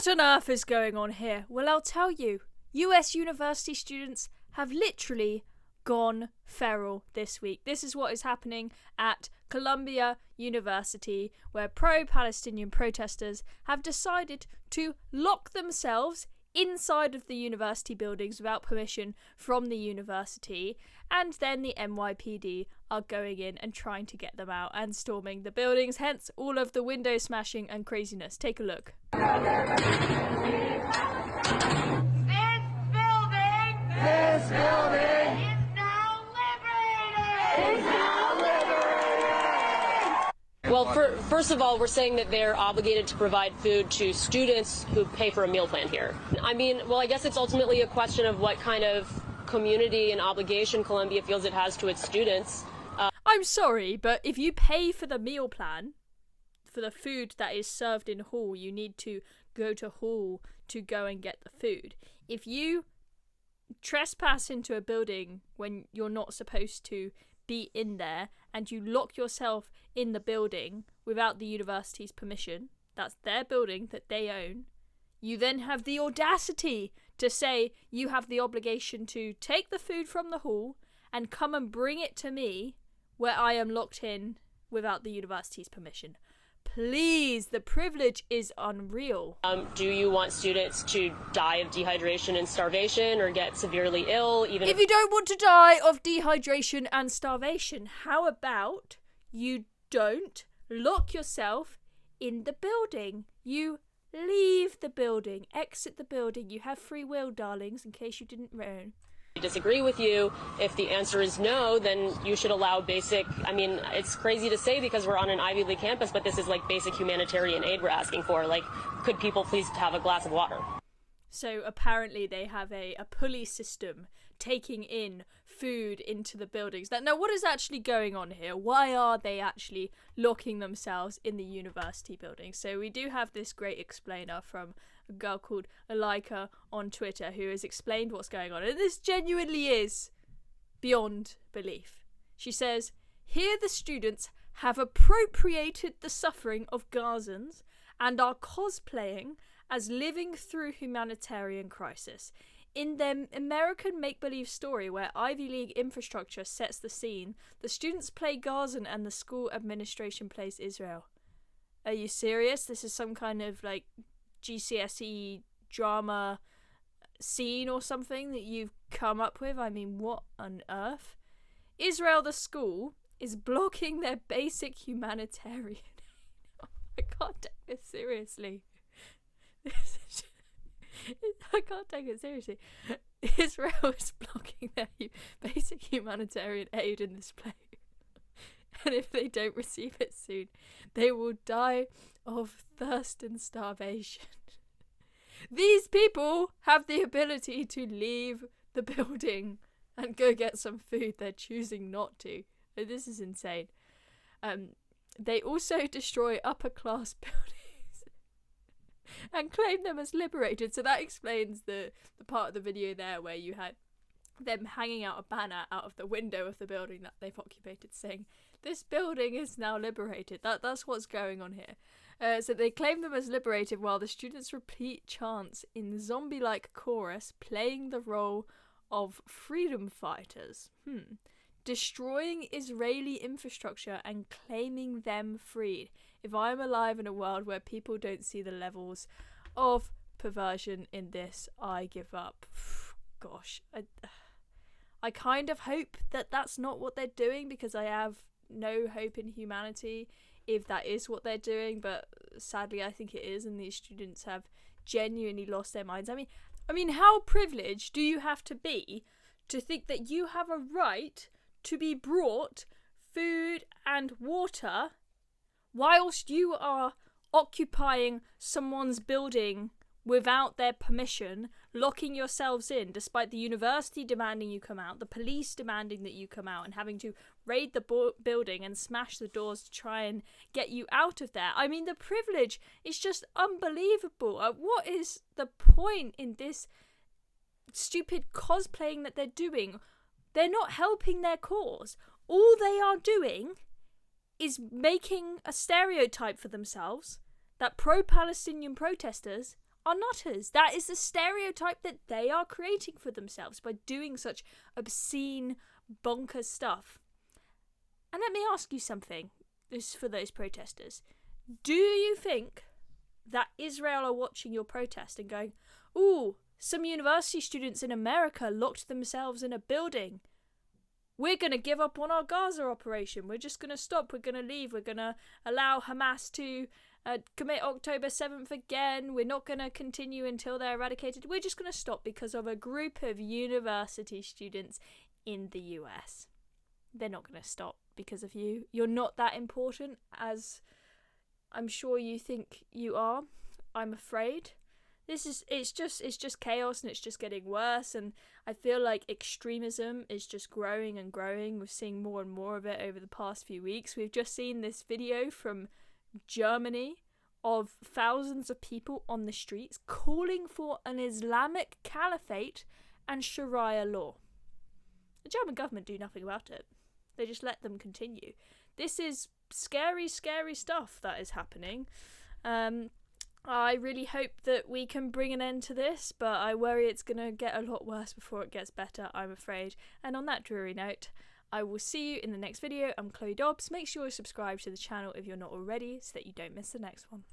What on earth is going on here? Well, I'll tell you. US university students have literally gone feral this week. This is what is happening at Columbia University, where pro-Palestinian protesters have decided to lock themselves inside of the university buildings without permission from the university, and then the NYPD are going in and trying to get them out and storming the buildings, hence all of the window smashing and craziness. Take a look. This building is now liberated! Is now liberated! Well, first of all, we're saying that they're obligated to provide food to students who pay for a meal plan here. I mean, well, I guess it's ultimately a question of what kind of community and obligation Columbia feels it has to its students. I'm sorry, but if you pay for the meal plan, for the food that is served in hall, you need to go to hall to go and get the food. If you trespass into a building when you're not supposed to be in there, and you lock yourself in the building without the university's permission, that's their building that they own, you then have the audacity to say you have the obligation to take the food from the hall and come and bring it to me where I am locked in without the university's permission. Please, the privilege is unreal. Do you want students to die of dehydration and starvation or get severely ill? Even if you don't want to die of dehydration and starvation, how about you don't lock yourself in the building? You leave the building, exit the building. You have free will, darlings, in case you didn't know. Disagree with you. If the answer is no, then you should allow basic, I mean, it's crazy to say because we're on an Ivy League campus, but this is like basic humanitarian aid we're asking for. Like, could people please have a glass of water? So apparently they have a pulley system taking in food into the buildings. Now, what is actually going on here? Why are they actually locking themselves in the university building? So we do have this great explainer from a girl called Alika on Twitter who has explained what's going on. And this genuinely is beyond belief. She says, here the students have appropriated the suffering of Gazans and are cosplaying as living through humanitarian crisis. In their American make-believe story where Ivy League infrastructure sets the scene, the students play Gazan and the school administration plays Israel. Are you serious? This is some kind of like GCSE drama scene or something that you've come up with? I mean, what on earth? Israel, the school, is blocking their basic humanitarian aid. I can't take this seriously. I can't take it seriously. Israel is blocking their basic humanitarian aid in this place. And if they don't receive it soon, they will die of thirst and starvation. These people have the ability to leave the building and go get some food. They're choosing not to. This is insane. They also destroy upper class buildings and claim them as liberated. So that explains the part of the video there where you had them hanging out a banner out of the window of the building that they've occupied saying, this building is now liberated. That's what's going on here. So they claim them as liberated while the students repeat chants in zombie-like chorus playing the role of freedom fighters. Destroying Israeli infrastructure and claiming them freed. If I'm alive in a world where people don't see the levels of perversion in this, I give up. Gosh, I kind of hope that that's not what they're doing, because I have no hope in humanity if that is what they're doing, but sadly I think it is, and these students have genuinely lost their minds. I mean, how privileged do you have to be to think that you have a right to be brought food and water whilst you are occupying someone's building without their permission, locking yourselves in despite the university demanding you come out, the police demanding that you come out, and having to raid the building and smash the doors to try and get you out of there? I mean, the privilege is just unbelievable. What is the point in this stupid cosplaying that they're doing? They're not helping their cause. All they are doing is making a stereotype for themselves that pro-Palestinian protesters are nutters. That is the stereotype that they are creating for themselves by doing such obscene, bonkers stuff. And let me ask you something, this is for those protesters. Do you think that Israel are watching your protest and going, ooh, some university students in America locked themselves in a building. We're going to give up on our Gaza operation. We're just going to stop. We're going to leave. We're going to allow Hamas to commit October 7th again. We're not going to continue until they're eradicated. We're just going to stop because of a group of university students in the US. They're not going to stop because of you. You're not that important as I'm sure you think you are. I'm afraid. It's just chaos, and it's just getting worse, and I feel like extremism is just growing and growing. We're seeing more and more of it over the past few weeks. We've just seen this video from Germany of thousands of people on the streets calling for an Islamic caliphate and Sharia law. The German government do nothing about it. They just let them continue. This is scary, scary stuff that is happening. I really hope that we can bring an end to this, but I worry it's going to get a lot worse before it gets better, I'm afraid. And on that dreary note, I will see you in the next video. I'm Chloe Dobbs. Make sure you subscribe to the channel if you're not already so that you don't miss the next one.